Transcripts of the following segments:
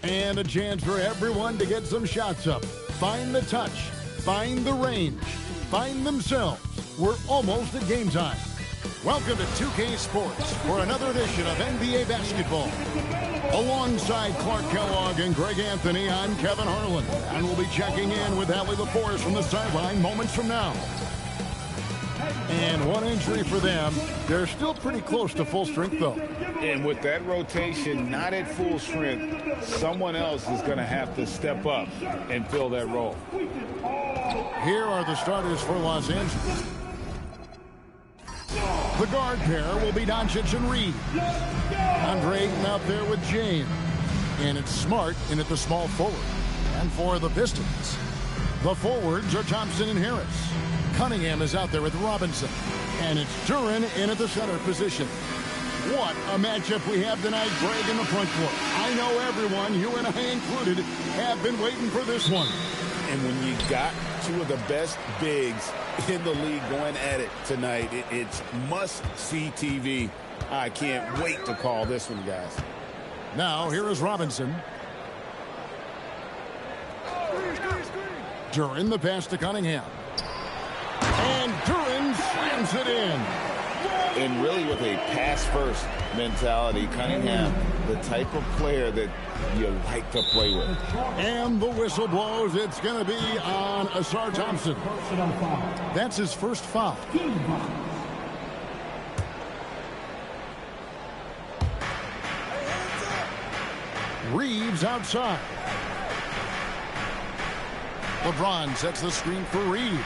And a chance for everyone to get some shots up. Find the touch. Find the range. Find themselves. We're almost at game time. Welcome to 2K Sports for another edition of NBA basketball. Alongside Clark Kellogg and Greg Anthony, I'm Kevin Harlan. And we'll be checking in with Allie LaForce from the sideline moments from now. And one injury for them. They're still pretty close to full strength, though. And with that rotation not at full strength, someone else is going to have to step up and fill that role. Here are the starters for Los Angeles. The guard pair will be Doncic and Reed. Andre Ayton out there with James. And it's Smart in at the small forward. And for the Pistons, the forwards are Thompson and Harris. Cunningham is out there with Robinson. And it's Duren in at the center position. What a matchup we have tonight, Greg, in the front court. I know everyone, you and I included, have been waiting for this one. And when you got two of the best bigs in the league going at it tonight, it's must-see TV. I can't wait to call this one, guys. Now, here is Robinson. Duren, the pass to Cunningham. And Duren slams it in. And really with a pass-first mentality, Cunningham, the type of player that you like to play with. And the whistle blows. It's going to be on Asar Thompson. That's his first foul. Reeves outside. LeBron sets the screen for Reeves.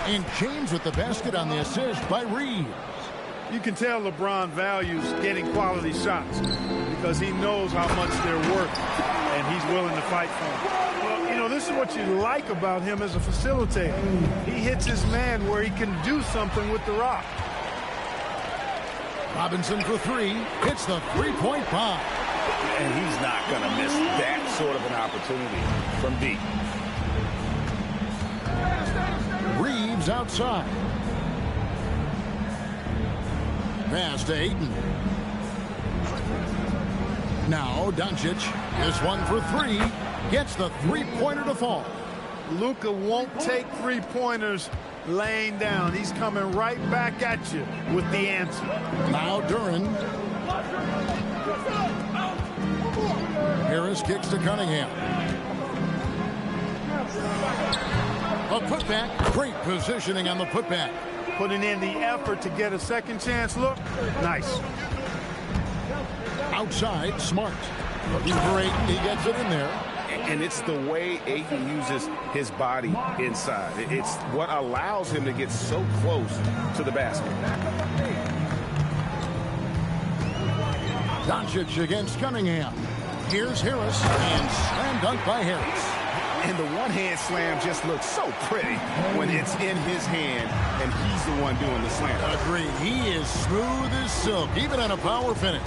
And James with the basket on the assist by Reeves. You can tell LeBron values getting quality shots because he knows how much they're worth and he's willing to fight for them. Well, you know, this is what you like about him as a facilitator. He hits his man where he can do something with the rock. Robinson for three. Hits the three-point bomb. And he's not going to miss that sort of an opportunity from deep. Reeves outside. Pass to Ayton. Now Doncic. This one for three. Gets the three-pointer to fall. Luka won't take three-pointers laying down. He's coming right back at you with the answer. Now Duren. Harris kicks to Cunningham. A putback. Great positioning on the putback. Putting in the effort to get a second chance look. Nice. Outside, Smart. Looking for Ayton. He gets it in there. And it's the way Ayton uses his body inside. It's what allows him to get so close to the basket. Doncic against Cunningham. Here's Harris, and slam dunk by Harris. And the one-hand slam just looks so pretty when it's in his hand, and he's the one doing the slam. Agreed. He is smooth as silk, even on a power finish.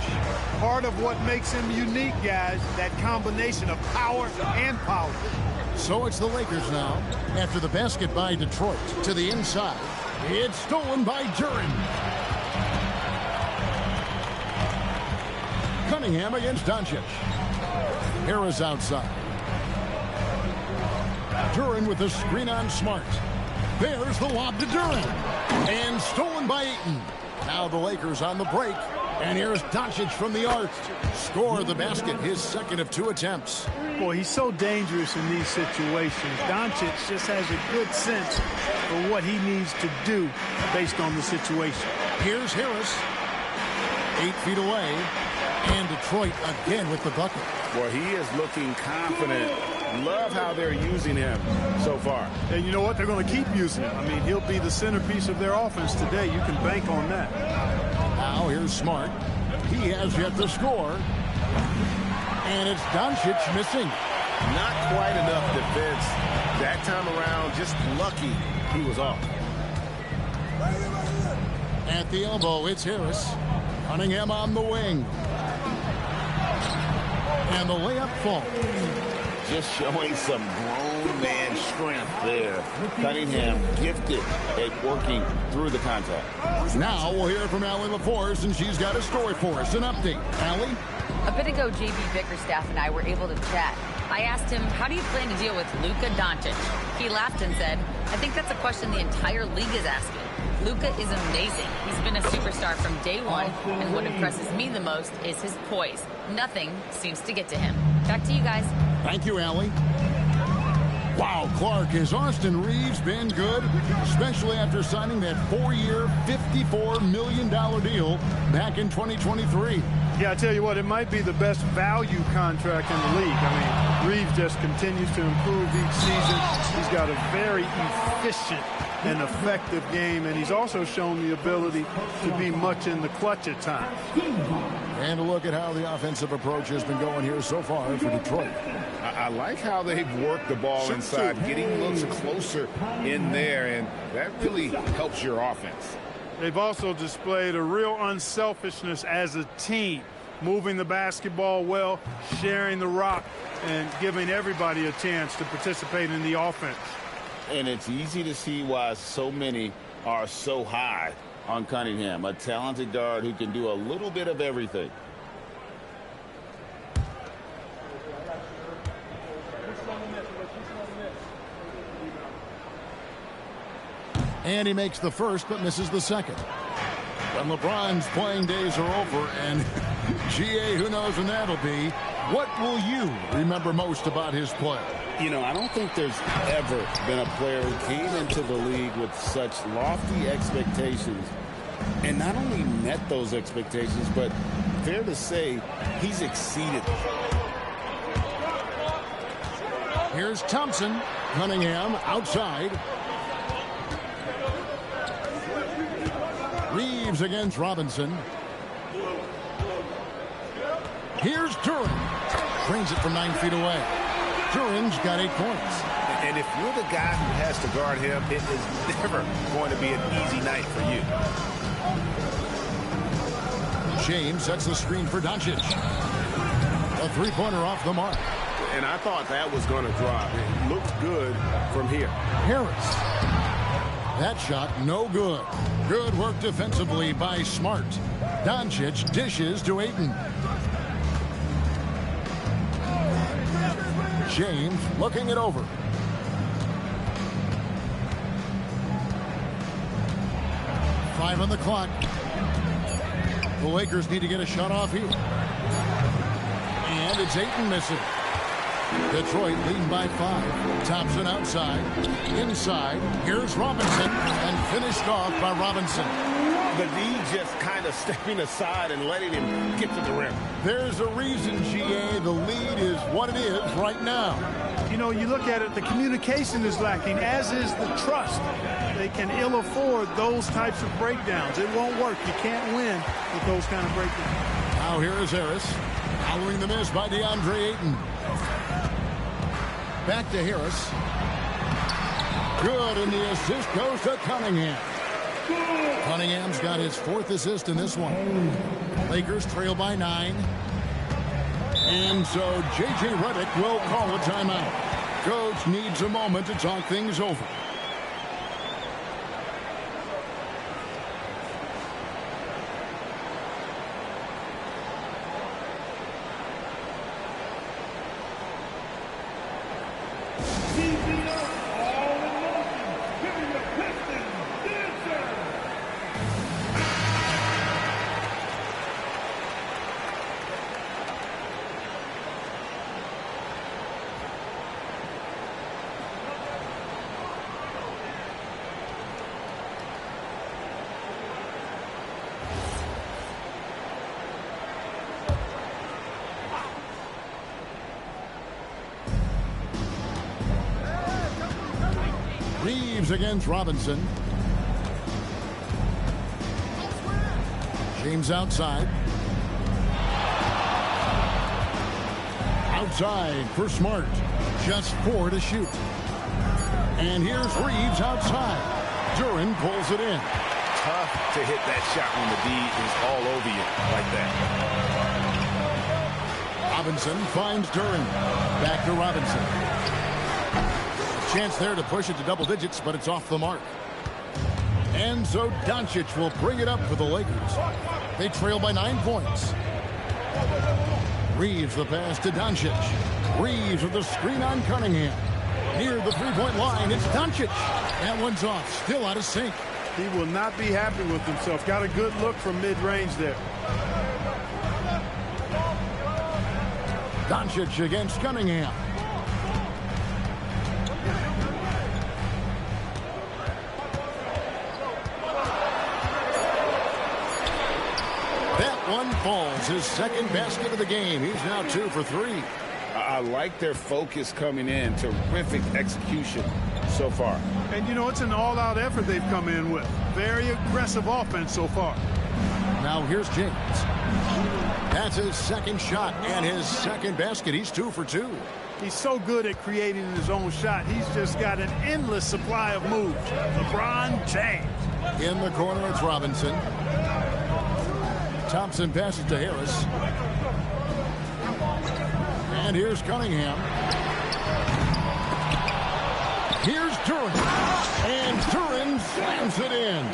Part of what makes him unique, guys, that combination of power and power. So it's the Lakers now. After the basket by Detroit to the inside. It's stolen by Duren. Cunningham against Doncic. Harris outside. Duren with the screen on Smart. There's the lob to Duren. And stolen by Ayton. Now the Lakers on the break. And here's Doncic from the arc. Score the basket, his second of two attempts. Boy, he's so dangerous in these situations. Doncic just has a good sense for what he needs to do based on the situation. Here's Harris. 8 feet away. And Detroit again with the bucket. Well, he is looking confident. Love how they're using him so far. And you know what? They're going to keep using him. I mean, he'll be the centerpiece of their offense today. You can bank on that. Now here's Smart. He has yet to score. And it's Doncic missing. Not quite enough defense that time around. Just lucky he was off. At the elbow, it's Harris. Cunningham on the wing. And the layup falls. Just showing some grown man strength there. Cunningham gifted at working through the contact. Now we'll hear from Allie LaForce, and she's got a story for us. An update. Allie? A bit ago, JB Bickerstaff and I were able to chat. I asked him, how do you plan to deal with Luka Doncic? He laughed and said, I think that's a question the entire league is asking. Luka is amazing. He's been a superstar from day one, and what impresses me the most is his poise. Nothing seems to get to him. Back to you guys. Thank you, Allie. Wow, Clark, has Austin Reeves been good? Especially after signing that 4-year, $54 million deal back in 2023. Yeah, I tell you what, it might be the best value contract in the league. I mean, Reeves just continues to improve each season. He's got a very efficient and effective game, and he's also shown the ability to be much in the clutch at times. And a look at how the offensive approach has been going here so far for Detroit. I like how they've worked the ball inside, getting looks closer in there, and that really helps your offense. They've also displayed a real unselfishness as a team, moving the basketball well, sharing the rock, and giving everybody a chance to participate in the offense. And it's easy to see why so many are so high on Cunningham, a talented guard who can do a little bit of everything. And he makes the first but misses the second. When LeBron's playing days are over, and GA, who knows when that'll be, what will you remember most about his play? You know, I don't think there's ever been a player who came into the league with such lofty expectations and not only met those expectations, but fair to say he's exceeded them. Here's Thompson. Cunningham outside. Reeves against Robinson. Here's Duren. Brings it from 9 feet away. Duren's got 8 points. And if you're the guy who has to guard him, it is never going to be an easy night for you. James sets the screen for Doncic. A three-pointer off the mark. And I thought that was going to drop. It looked good from here. Harris. That shot no good. Good work defensively by Smart. Doncic dishes to Ayton. James looking it over. Five on the clock. The Lakers need to get a shot off here. And it's Ayton missing. Detroit leading by 5. Thompson outside. Inside. Here's Robinson. And finished off by Robinson. The D just kind of stepping aside and letting him get to the rim. There's a reason, GA, the lead is what it is right now. You know, you look at it, the communication is lacking, as is the trust. They can ill afford those types of breakdowns. It won't work. You can't win with those kind of breakdowns. Now here is Harris. Following the miss by DeAndre Ayton. Back to Harris. Good, and the assist goes to Cunningham. Cunningham's got his 4th assist in this one. Lakers trail by 9. And so J.J. Redick will call a timeout. Coach needs a moment to talk things over. Reeves against Robinson. James outside. Outside for Smart. Just 4 to shoot. And here's Reeves outside. Duren pulls it in. Tough to hit that shot when the D is all over you like that. Robinson finds Duren. Back to Robinson. Chance there to push it to double digits, but it's off the mark. And so Doncic will bring it up for the Lakers. They trail by 9 points. Reeves the pass to Doncic. Reeves with the screen on Cunningham. Near the three-point line, it's Doncic. That one's off, still out of sync. He will not be happy with himself. Got a good look from mid-range there. Doncic against Cunningham. That one falls. His second basket of the game. He's now 2 for 3. I like their focus coming in. Terrific execution so far. And, you know, it's an all-out effort they've come in with. Very aggressive offense so far. Now here's James. That's his second shot and his second basket. He's 2 for 2. He's so good at creating his own shot. He's just got an endless supply of moves. LeBron James. In the corner, it's Robinson. Thompson passes to Harris. And here's Cunningham. Here's Duren. And Duren slams it in.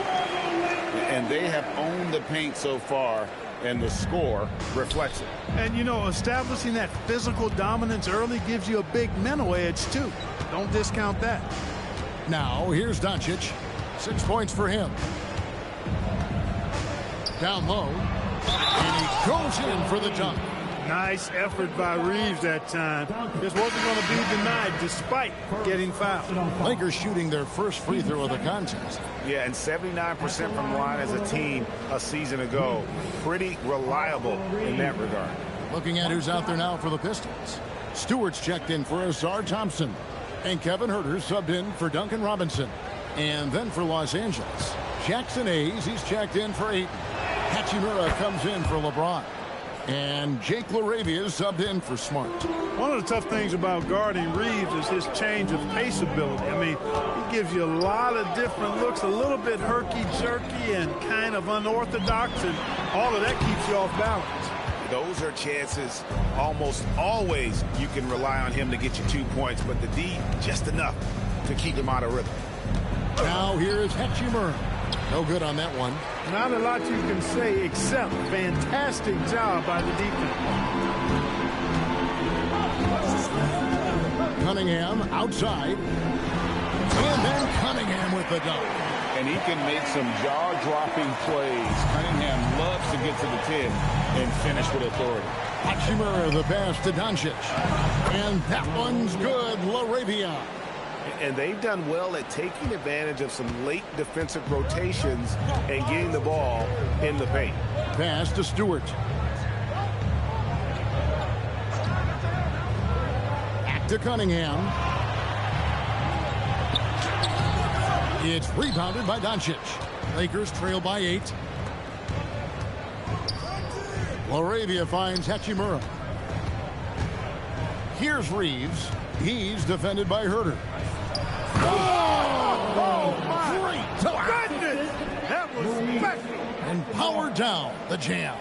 And they have owned the paint so far, and the score reflects it. And, you know, establishing that physical dominance early gives you a big mental edge, too. Don't discount that. Now, here's Doncic. 6 points for him. Down low. And he goes in for the dunk. Nice effort by Reeves that time. This wasn't going to be denied despite getting fouled. Lakers shooting their first free throw of the contest. Yeah, and 79% from the line as a team a season ago. Pretty reliable in that regard. Looking at who's out there now for the Pistons. Stewart's checked in for Azar Thompson. And Kevin Huerter subbed in for Duncan Robinson. And then for Los Angeles, Jackson Hayes, he's checked in for Ayton. Hachimura comes in for LeBron. And Jake LaRavia is subbed in for Smart. One of the tough things about guarding Reeves is his change of pace ability. I mean, he gives you a lot of different looks, a little bit herky-jerky and kind of unorthodox, and all of that keeps you off balance. Those are chances almost always you can rely on him to get you 2 points, but the D, just enough to keep him out of rhythm. Now here is Hachimura. No good on that one. Not a lot you can say except fantastic job by the defense. Cunningham outside. And then Cunningham with the dunk. And he can make some jaw-dropping plays. Cunningham loves to get to the 10 and finish with authority. Hachimura the pass to Doncic. And that one's good. LaRavia. And they've done well at taking advantage of some late defensive rotations and getting the ball in the paint. Pass to Stewart. Back to Cunningham. It's rebounded by Doncic. Lakers trail by 8. LaRavia finds Hachimura. Here's Reeves. He's defended by Huerter. Oh, my goodness! That was special. And powered down the jam.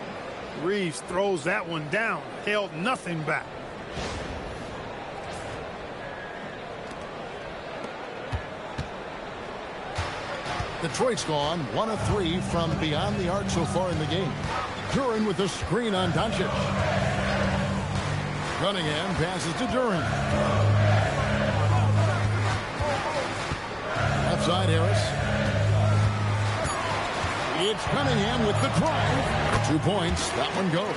Reeves throws that one down. Held nothing back. Detroit's gone 1 of 3 from beyond the arc so far in the game. Duren with the screen on Doncic. Cunningham passes to Duren. Left side, Harris. It's Cunningham with the drive. 2 points. That one goes.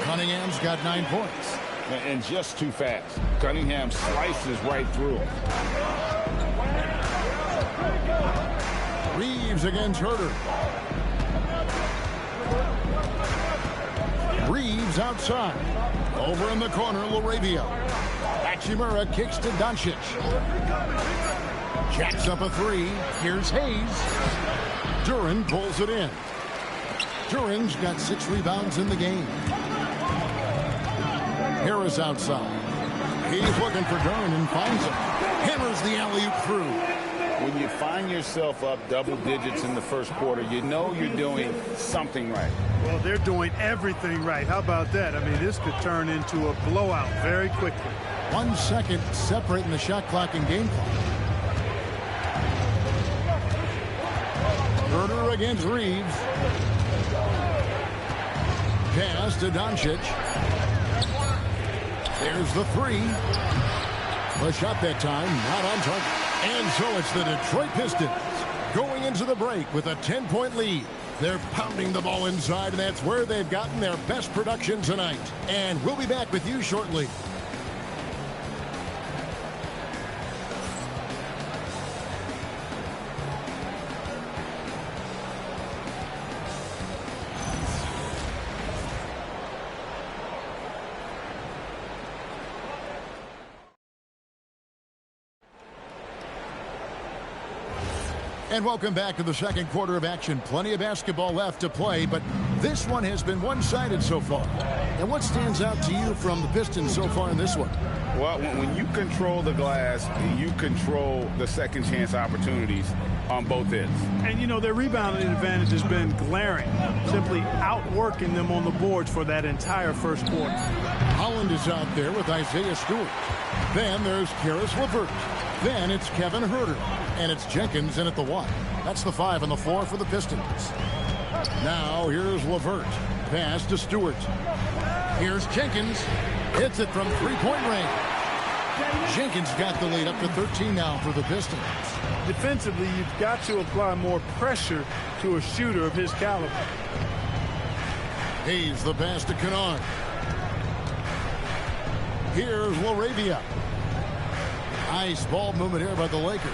Cunningham's got 9 points. And just too fast. Cunningham slices right through him. Reeves against Huerter. Reeves outside. Over in the corner, LaRavia. Hachimura kicks to Doncic. Jacks up a 3. Here's Hayes. Duren pulls it in. Duren's got 6 rebounds in the game. Harris outside. He's looking for Duren and finds him. Hammers the alley-oop through. When you find yourself up double digits in the first quarter, you know you're doing something right. Well, they're doing everything right. How about that? I mean, this could turn into a blowout very quickly. 1 second separating the shot clock and game clock. Huerter against Reeves. Pass to Doncic. Here's the three. The shot that time, not on target. And so it's the Detroit Pistons going into the break with a 10-point lead. They're pounding the ball inside, and that's where they've gotten their best production tonight. And we'll be back with you shortly. And welcome back to the second quarter of action. Plenty of basketball left to play, but this one has been one-sided so far. And what stands out to you from the Pistons so far in this one? Well, when you control the glass, you control the second chance opportunities on both ends. And, you know, their rebounding advantage has been glaring, simply outworking them on the boards for that entire first quarter. Holland is out there with Isaiah Stewart. Then there's Karis LeVert. Then it's Kevin Huerter. And it's Jenkins in at the one. That's the 5 on the floor for the Pistons. Now here's LeVert. Pass to Stewart. Here's Jenkins. Hits it from three-point range. Jenkins got the lead up to 13 now for the Pistons. Defensively, you've got to apply more pressure to a shooter of his caliber. Hayes the pass to Kennard. Here's LaRavia. Nice ball movement here by the Lakers.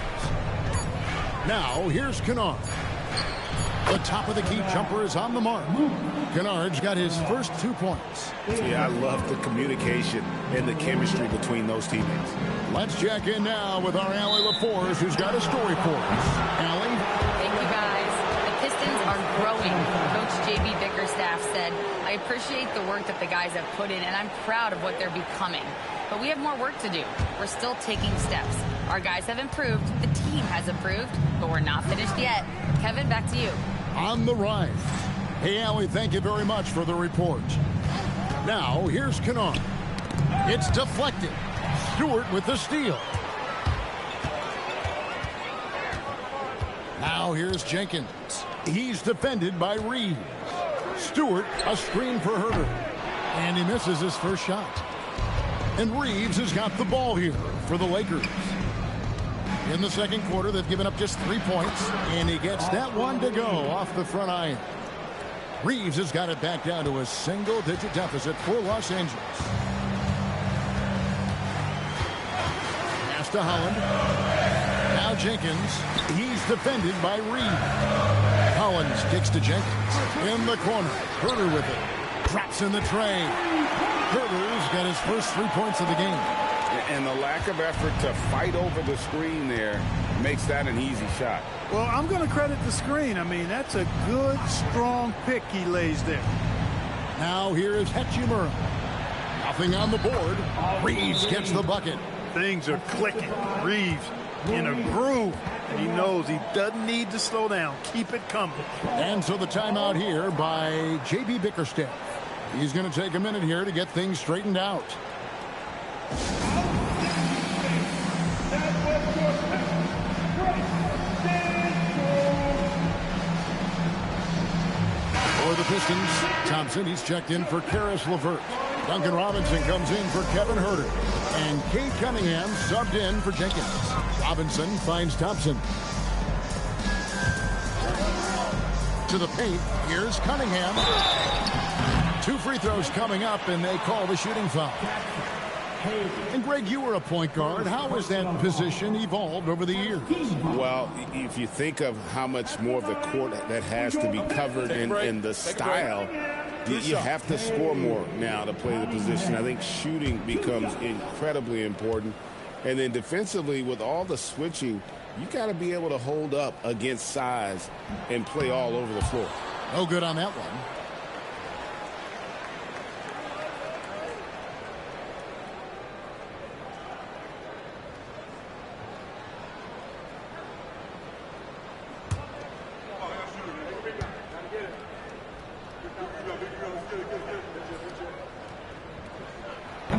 Now, here's Kennard. The top of the key jumper is on the mark. Kennard's got his first 2 points. Yeah, I love the communication and the chemistry between those teammates. Let's check in now with our Allie LaForce, who's got a story for us. Allie? Thank you, guys. The Pistons are growing. Coach J.B. Bickerstaff said, I appreciate the work that the guys have put in, and I'm proud of what they're becoming. But we have more work to do. We're still taking steps. Our guys have improved. The team has improved, but we're not finished yet. Kevin, back to you. On the rise. Hey, Allie, thank you very much for the report. Now, here's Kennard. It's deflected. Stewart with the steal. Now, here's Jenkins. He's defended by Reeves. Stewart, a screen for Huerter. And he misses his first shot. And Reeves has got the ball here for the Lakers. In the second quarter, they've given up just 3 points, and he gets that one to go off the front iron. Reeves has got it back down to a single-digit deficit for Los Angeles. Pass to Holland. Now Jenkins. He's defended by Reeves. Holland kicks to Jenkins. In the corner. Huerter with it. Drops in the tray. Huerter's got his first 3 points of the game. And the lack of effort to fight over the screen there makes that an easy shot. Well, I'm going to credit the screen. I mean, that's a good, strong pick he lays there. Now here is Hachimura. Nothing on the board. Reeves gets the bucket. Things are clicking. Reeves in a groove. And he knows he doesn't need to slow down. Keep it coming. And so the timeout here by J.B. Bickerstaff. He's going to take a minute here to get things straightened out. For the Pistons, Thompson, he's checked in for Karis LeVert. Duncan Robinson comes in for Kevin Huerter. And Cade Cunningham subbed in for Jenkins. Robinson finds Thompson. To the paint, here's Cunningham. 2 free throws coming up, and they call the shooting foul. And Greg, you were a point guard. How has that position evolved over the years? Well, if you think of how much more of the court that has to be covered in the style, you have to score more now to play the position. I think shooting becomes incredibly important. And then defensively, with all the switching, you got to be able to hold up against size and play all over the floor. No good on that one.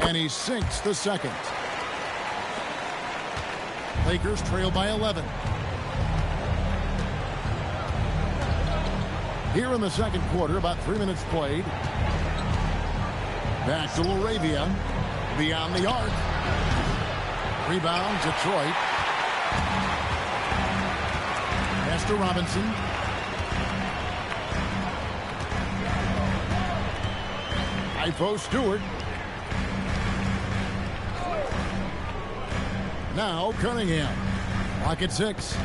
And he sinks the second. Lakers trail by 11. Here in the second quarter, about 3 minutes played. Back to LaRavia. Beyond the arc. Rebound, Detroit. Pass to Robinson. High post, Stewart. Now Cunningham. Lock at 6.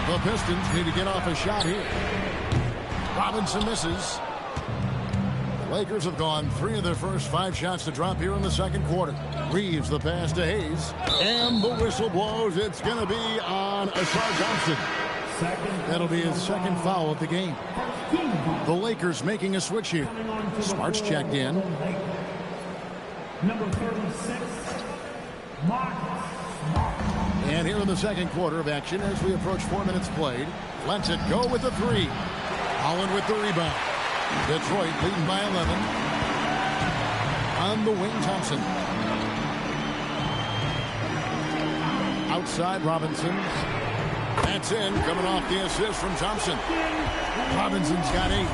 The Pistons need to get off a shot here. Robinson misses. The Lakers have gone 3 of their first 5 shots to drop here in the second quarter. Reeves the pass to Hayes. And the whistle blows. It's going to be on Asar Johnson. That'll be his second foul of the game. The Lakers making a switch here. Smart's checked in. Number 36, Marcus. And here in the second quarter of action as we approach 4 minutes played. Lets it go with the 3. Holland with the rebound. Detroit leading by 11. On the wing, Thompson. Outside, Robinson. That's in, coming off the assist from Thompson. Robinson's got 8.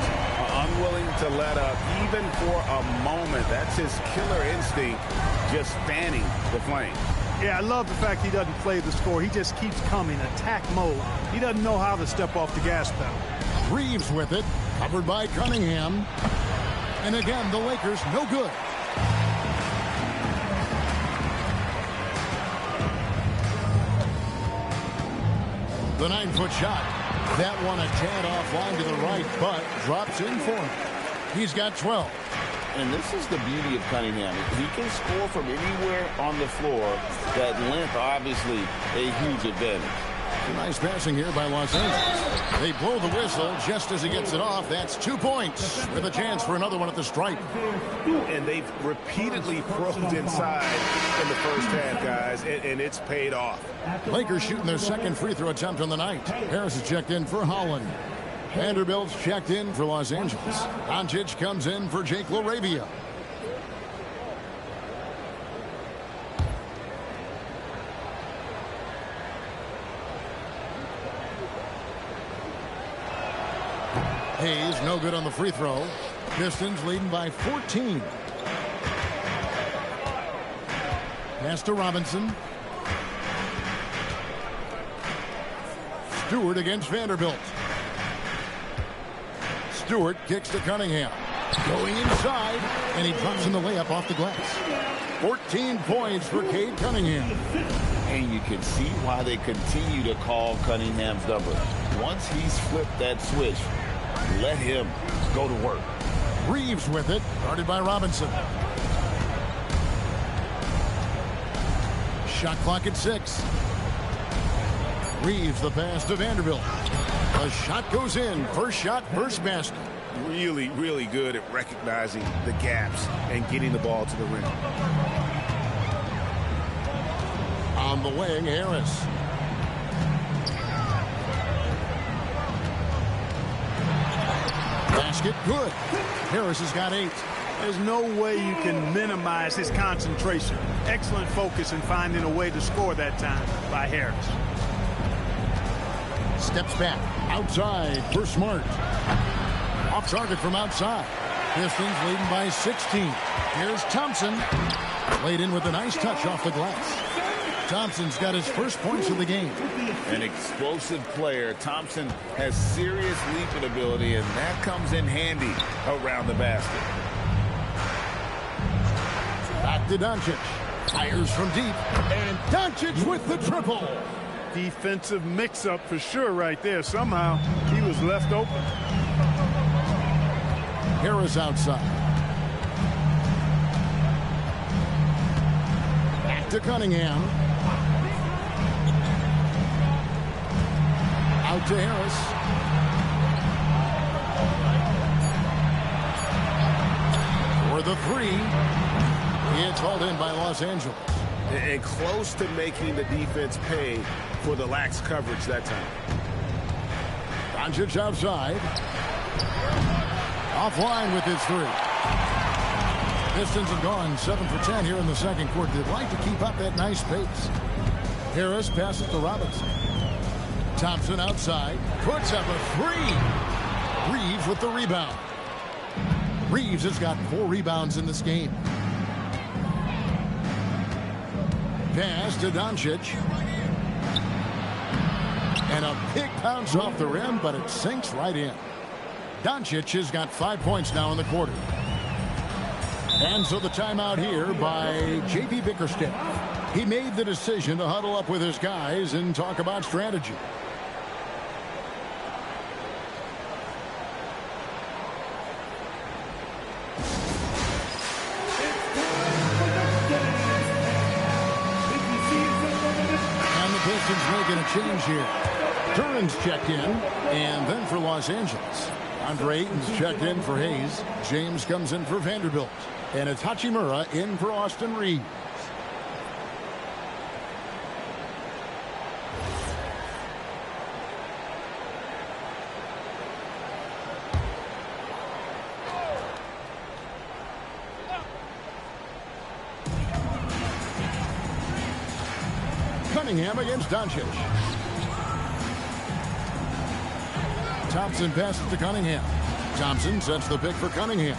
Unwilling to let up, even for a moment. That's his killer instinct, just fanning the flame. Yeah, I love the fact he doesn't play the score. He just keeps coming, attack mode. He doesn't know how to step off the gas pedal. Reeves with it, covered by Cunningham. And again, the Lakers no good. The 9-foot shot. That one a tad offline to the right, but drops in for him. He's got 12. And this is the beauty of Cunningham. He can score from anywhere on the floor. That length, obviously, a huge advantage. Nice passing here by Los Angeles. They blow the whistle just as he gets it off. That's 2 points with a chance for another one at the stripe. And they've repeatedly probed inside in the first half, guys, and it's paid off. Lakers shooting their second free throw attempt on the night. Harris is checked in for Holland. Vanderbilt's checked in for Los Angeles. Doncic comes in for Jake LaRavia. Hayes no good on the free throw. Pistons leading by 14. Pass to Robinson. Stewart against Vanderbilt. Stewart kicks to Cunningham. Going inside, and he drops in the layup off the glass. 14 points for Cade Cunningham. And you can see why they continue to call Cunningham's number. Once he's flipped that switch, let him go to work. Reeves with it, guarded by Robinson. Shot clock at 6. Reeves the pass to Vanderbilt. The shot goes in. First shot, first basket. Really, really good at recognizing the gaps and getting the ball to the rim. On the wing, Harris. Basket good. Harris has got 8. There's no way you can minimize his concentration. Excellent focus in finding a way to score that time by Harris. Steps back. Outside for Smart. Off target from outside. Pistons leading by 16. Here's Thompson. Laid in with a nice touch off the glass. Thompson's got his first points of the game. An explosive player. Thompson has serious leaping ability, and that comes in handy around the basket. Back to Doncic. Fires from deep. And Doncic with the triple. Defensive mix-up for sure right there. Somehow he was left open. Harris outside. Back to Cunningham. Out to Harris. For the 3. It's hauled in by Los Angeles. And close to making the defense pay for the lax coverage that time. Doncic outside. Offline with his 3. Pistons have gone 7 for 10 here in the second quarter. They'd like to keep up that nice pace. Harris passes to Robinson. Thompson outside. Puts up a 3. Reeves with the rebound. Reeves has got 4 rebounds in this game. Pass to Doncic. And a big bounce off the rim, but it sinks right in. Doncic has got 5 points now in the quarter. And so the timeout here by J.B. Bickerstaff. He made the decision to huddle up with his guys and talk about strategy. And the Pistons making a change here. Duran's checked in, and then for Los Angeles, Andre Ayton's checked in for Hayes. James comes in for Vanderbilt. And it's Hachimura in for Austin Reeves. Cunningham against Doncic. Thompson passes to Cunningham. Thompson sets the pick for Cunningham.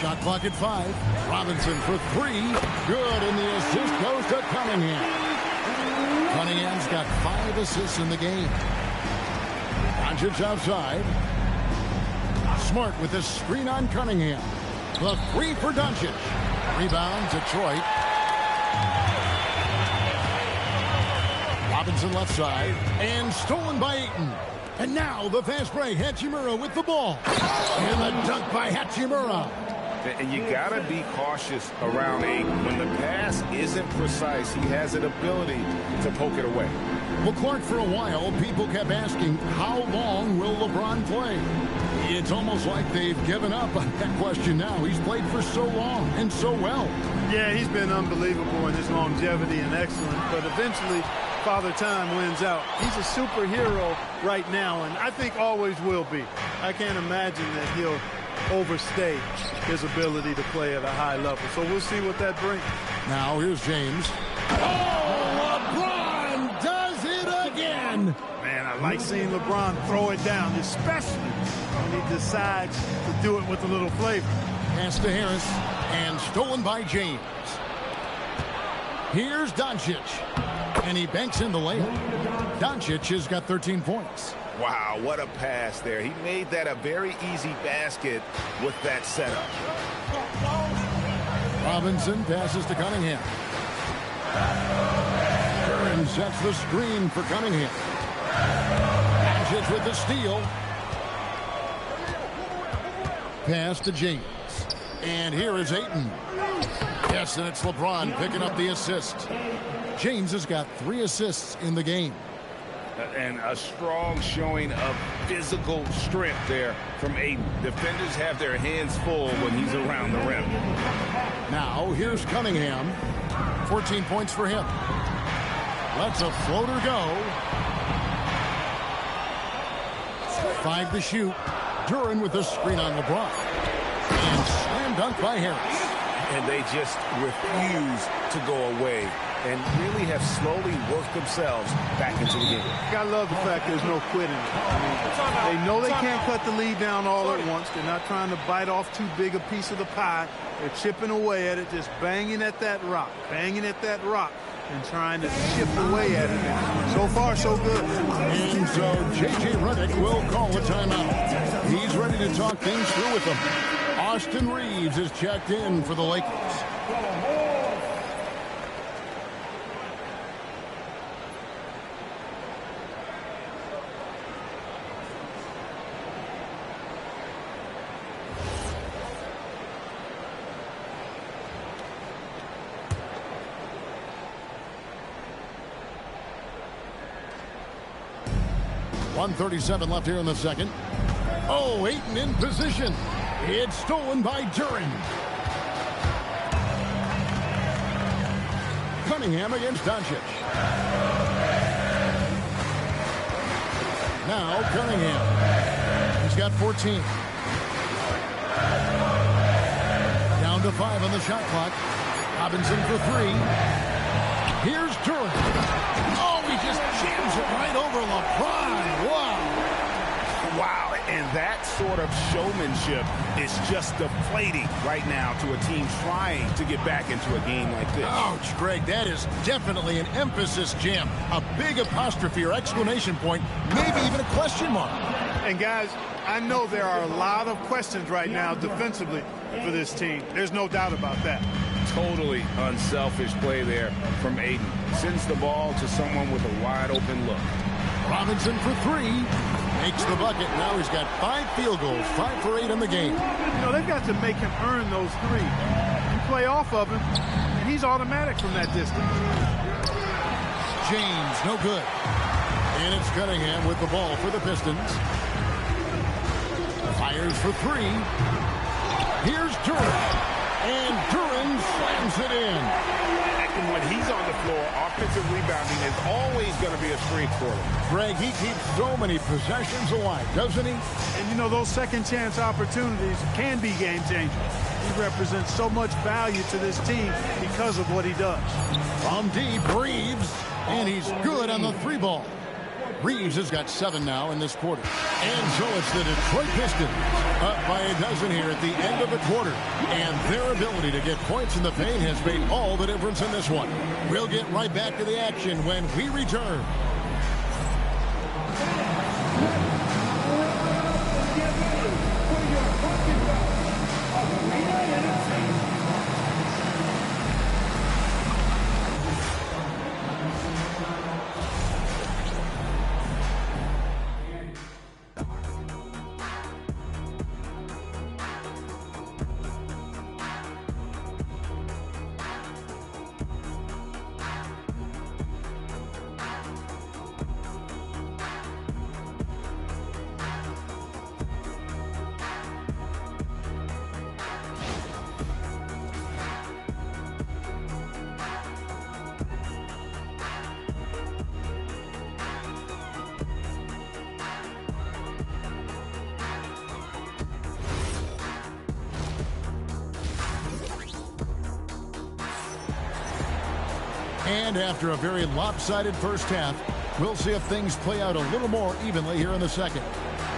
Shot clock at 5. Robinson for 3. Good, and the assist goes to Cunningham. Cunningham's got 5 assists in the game. Doncic outside. Smart with the screen on Cunningham. The 3 for Doncic. Rebound, Detroit. Robinson left side, and stolen by Ayton. And now the fast break. Hachimura with the ball. And the dunk by Hachimura. And you got to be cautious around Ayton. When the pass isn't precise, he has an ability to poke it away. Well, Clark, for a while, people kept asking, how long will LeBron play? It's almost like they've given up on that question now. He's played for so long and so well. Yeah, he's been unbelievable in his longevity and excellent, but eventually Father Time wins out. He's a superhero right now, and I think always will be. I can't imagine that he'll overstay his ability to play at a high level. So we'll see what that brings. Now here's James. Oh, LeBron does it again. Man, I like seeing LeBron throw it down, especially when he decides to do it with a little flavor. Pass to Harris, and stolen by James. Here's Doncic, and he banks in the layup. Doncic has got 13 points. Wow, what a pass there. He made that a very easy basket with that setup. Robinson passes to Cunningham. Curran sets the screen for Cunningham. Doncic with the steal. Pass to James. And here is Ayton. Yes, and it's LeBron picking up the assist. James has got 3 assists in the game. And a strong showing of physical strength there from Ayton. Defenders have their hands full when he's around the rim. Now, here's Cunningham. 14 points for him. Lets a floater go. 5 to shoot. Duran with the screen on LeBron. And slam dunk by Harris. And they just refuse to go away and really have slowly worked themselves back into the game. I love the fact there's no quitting. I mean, they know they can't cut the lead down all at once. They're not trying to bite off too big a piece of the pie. They're chipping away at it, just banging at that rock, and trying to chip away at it. So far, so good. And so J.J. Redick will call a timeout. He's ready to talk things through with them. Austin Reeves is checked in for the Lakers. .137 left here in the second. Oh, Ayton in position. It's stolen by Duran. Cunningham against Doncic. Now Cunningham. He's got 14. Down to 5 on the shot clock. Robinson for 3. Here's Duran. Oh, he just jams it right over LeBron. Wow. Wow, And that sort of showmanship is just deflating right now to a team trying to get back into a game like this. Ouch, Greg, that is definitely an emphasis jam. A big apostrophe or exclamation point, maybe even a question mark. And guys, I know there are a lot of questions right now defensively for this team. There's no doubt about that. Totally unselfish play there from Ayton. Sends the ball to someone with a wide open look. Robinson for three. Makes the bucket. Now he's got 5 field goals, 5 for 8 in the game. You know, they've got to make him earn those 3. You play off of him, and he's automatic from that distance. James, no good. And it's Cunningham with the ball for the Pistons. Fires for 3. Here's Duran. And Duran slams it in. And when he's on the floor, offensive rebounding is always going to be a strength for him. Greg, he keeps so many possessions alive, doesn't he? And, you know, those second-chance opportunities can be game-changers. He represents so much value to this team because of what he does. From deep, Reeves. And he's good on the 3 ball. Reeves has got 7 now in this quarter. And so it's the Detroit Pistons up by a dozen here at the end of the quarter. And their ability to get points in the paint has made all the difference in this one. We'll get right back to the action when we return. And after a very lopsided first half, we'll see if things play out a little more evenly here in the second.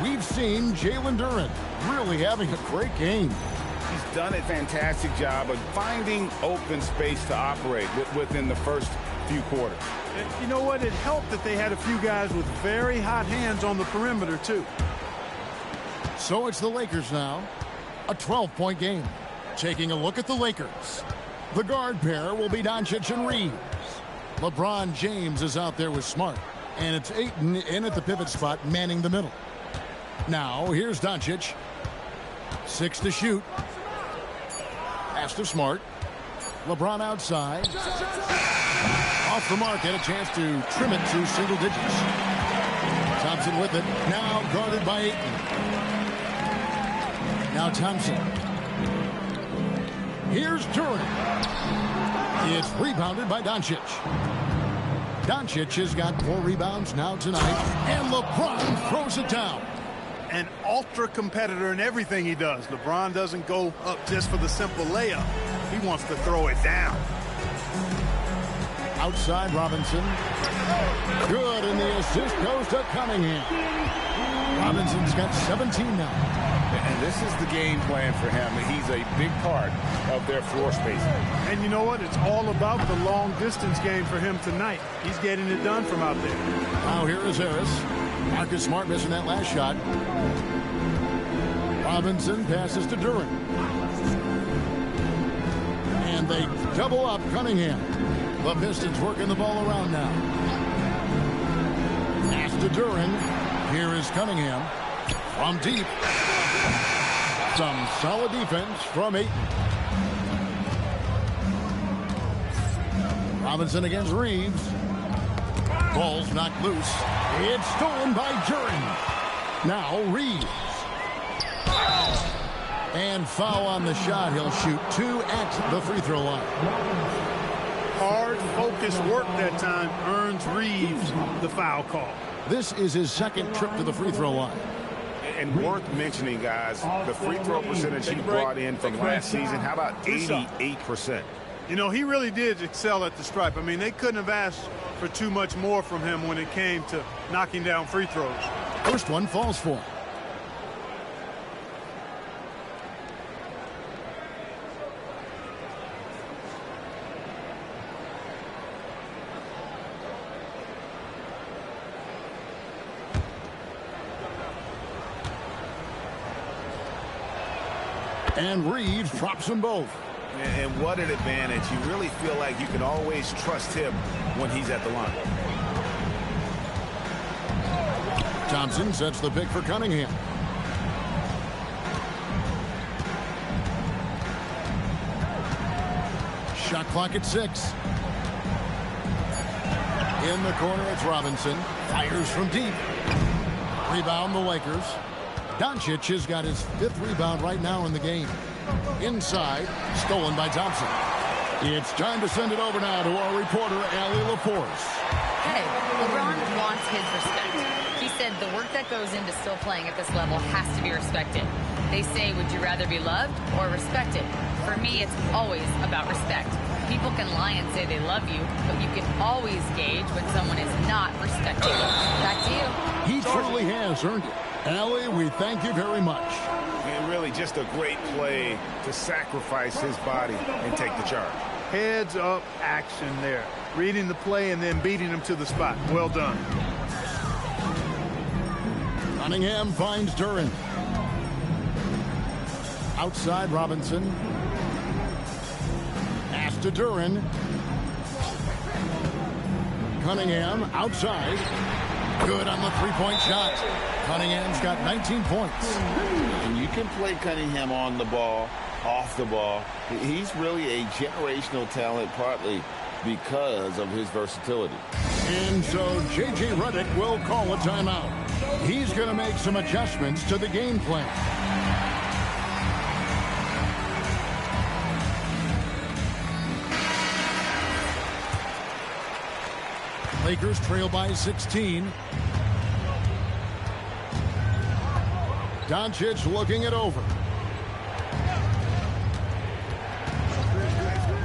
We've seen Jalen Duran really having a great game. He's done a fantastic job of finding open space to operate within the first few quarters. And you know what? It helped that they had a few guys with very hot hands on the perimeter, too. So it's the Lakers now. A 12-point game. Taking a look at the Lakers. The guard pair will be Doncic and Reeves. LeBron James is out there with Smart. And it's Ayton in at the pivot spot, manning the middle. Now, here's Doncic. 6 to shoot. Pass to Smart. LeBron outside. Off the mark, and a chance to trim it to single digits. Thompson with it. Now guarded by Ayton. Now Thompson. Here's Duran. It's rebounded by Doncic. Doncic has got 4 rebounds now tonight, and LeBron throws it down. An ultra competitor in everything he does. LeBron doesn't go up just for the simple layup. He wants to throw it down. Outside Robinson. Good, and the assist goes to Cunningham. Robinson's got 17 now. And this is the game plan for him. He's a big part of their floor spacing. And you know what? It's all about the long-distance game for him tonight. He's getting it done from out there. Now here is Harris. Marcus Smart missing that last shot. Robinson passes to Duran. And they double up Cunningham. The Pistons working the ball around now. Pass to Duran. Here is Cunningham. From deep. Some solid defense from Ayton. Robinson against Reeves. Ball's knocked loose. It's stolen by Duran. Now Reeves. And foul on the shot. He'll shoot 2 at the free throw line. Hard, focused work that time earns Reeves the foul call. This is his second trip to the free throw line. And worth mentioning, guys, the free throw percentage he brought in from last season, how about 88%? You know, he really did excel at the stripe. I mean, they couldn't have asked for too much more from him when it came to knocking down free throws. First one falls for him. And Reeves drops them both. And what an advantage. You really feel like you can always trust him when he's at the line. Thompson sets the pick for Cunningham. Shot clock at 6. In the corner, it's Robinson. Fires from deep. Rebound the Lakers. Doncic has got his 5th rebound right now in the game. Inside, stolen by Thompson. It's time to send it over now to our reporter, Allie LaForce. Hey, LeBron wants his respect. He said the work that goes into still playing at this level has to be respected. They say, would you rather be loved or respected? For me, it's always about respect. People can lie and say they love you, but you can always gauge when someone is not respecting you. Back to you. He truly has earned it. Allie, we thank you very much. And really just a great play to sacrifice his body and take the charge. Heads up action there. Reading the play and then beating him to the spot. Well done. Cunningham finds Duren. Outside Robinson. Pass to Duren. Cunningham outside. Good on the three-point shot. Cunningham's got 19 points. And you can play Cunningham on the ball, off the ball. He's really a generational talent, partly because of his versatility. And so J.J. Redick will call a timeout. He's going to make some adjustments to the game plan. Lakers trail by 16. Doncic looking it over.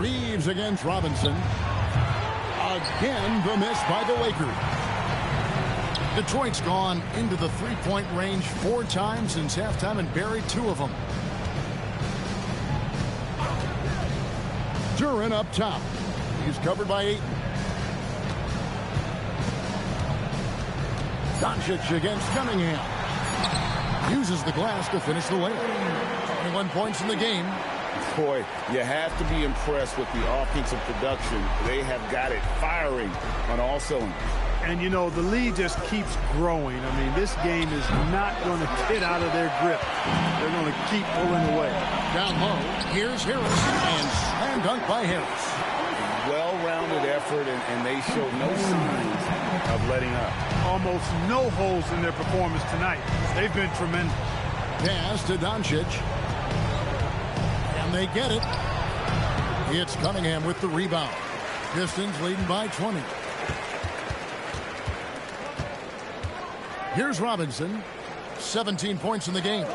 Reeves against Robinson. Again, the miss by the Lakers. Detroit's gone into the three-point range 4 times since halftime and buried 2 of them. Duren up top. He's covered by 8. Doncic against Cunningham. Uses the glass to finish the layup. 21 points in the game. Boy, you have to be impressed with the offensive production. They have got it firing on all cylinders. And, you know, the lead just keeps growing. I mean, this game is not going to get out of their grip. They're going to keep pulling away. Down low, here's Harris, and slam dunk by Harris. Well-rounded effort, and they show no signs of letting up. Almost no holes in their performance tonight. They've been tremendous. Pass to Doncic. And they get it. It's Cunningham with the rebound. Pistons leading by 20. Here's Robinson. 17 points in the game.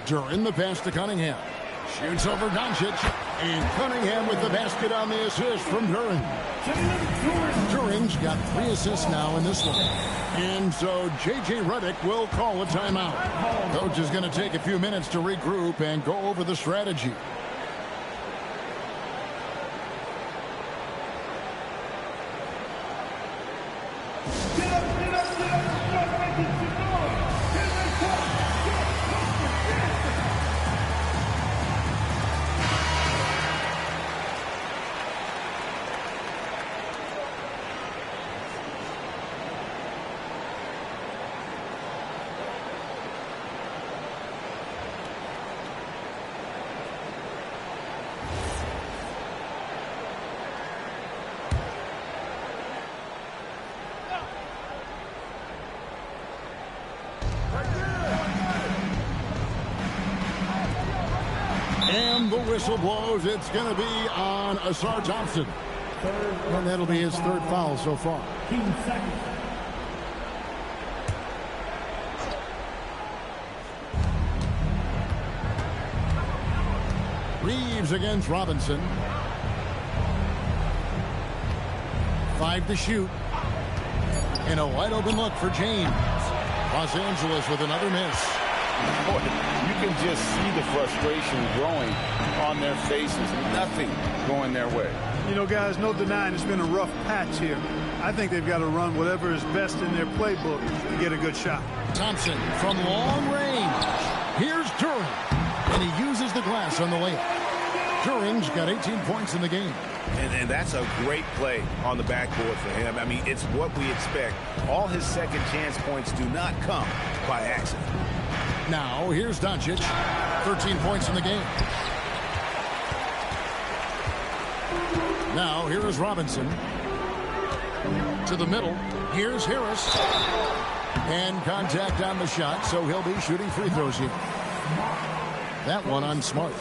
Duren the pass to Cunningham. Shoots over Doncic. And Cunningham with the basket on the assist from Duren. Duren's got 3 assists now in this one. And so J.J. Redick will call a timeout. Coach is going to take a few minutes to regroup and go over the strategy. And the whistle blows. It's going to be on Asar Thompson. And that'll be his 3rd foul so far. 15 seconds. Reeves against Robinson. 5 to shoot. And a wide open look for James. Los Angeles with another miss. Boy, you can just see the frustration growing on their faces. Nothing going their way. You know, guys, no denying it's been a rough patch here. I think they've got to run whatever is best in their playbook to get a good shot. Thompson from long range. Here's During. And he uses the glass on the layup. During's got 18 points in the game. And that's a great play on the backboard for him. I mean, it's what we expect. All his second chance points do not come by accident. Now, here's Doncic. 13 points in the game. Now, here is Robinson. To the middle. Here's Harris. And contact on the shot, so he'll be shooting free throws here. That one on Smart.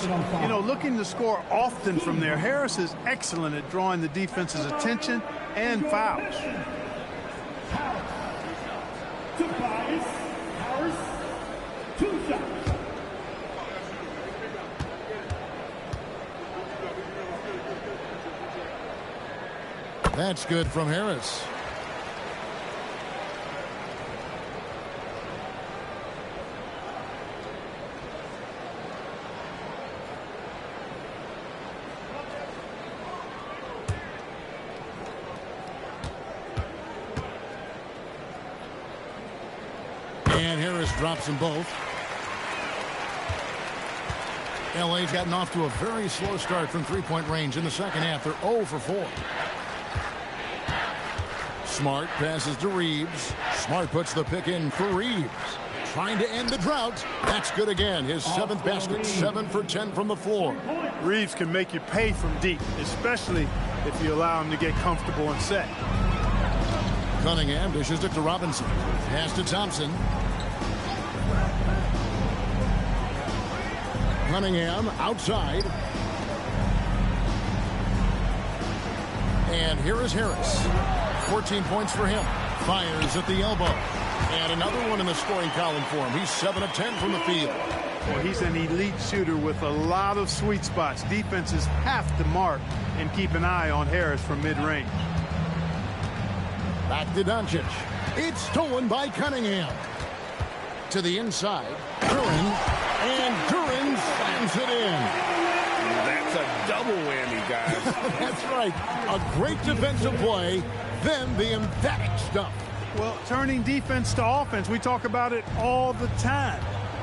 You know, looking to score often from there, Harris is excellent at drawing the defense's attention and fouls. That's good from Harris. And Harris drops them both. LA's gotten off to a very slow start from three-point range in the second half. They're 0 for 4. Smart passes to Reeves. Smart puts the pick in for Reeves. Trying to end the drought. That's good again. His 7th basket. 7 for 10 from the floor. Reeves can make you pay from deep, especially if you allow him to get comfortable and set. Cunningham dishes it to Robinson. Pass to Thompson. Cunningham outside. And here is Harris. 14 points for him. Fires at the elbow. And another one in the scoring column for him. He's 7 of 10 from the field. Well, he's an elite shooter with a lot of sweet spots. Defenses have to mark and keep an eye on Harris from mid-range. Back to Doncic. It's stolen by Cunningham. To the inside. During. And During slams it in. That's a double whammy, guys. That's right. A great defensive play. Then the emphatic stuff. Well, turning defense to offense, we talk about it all the time.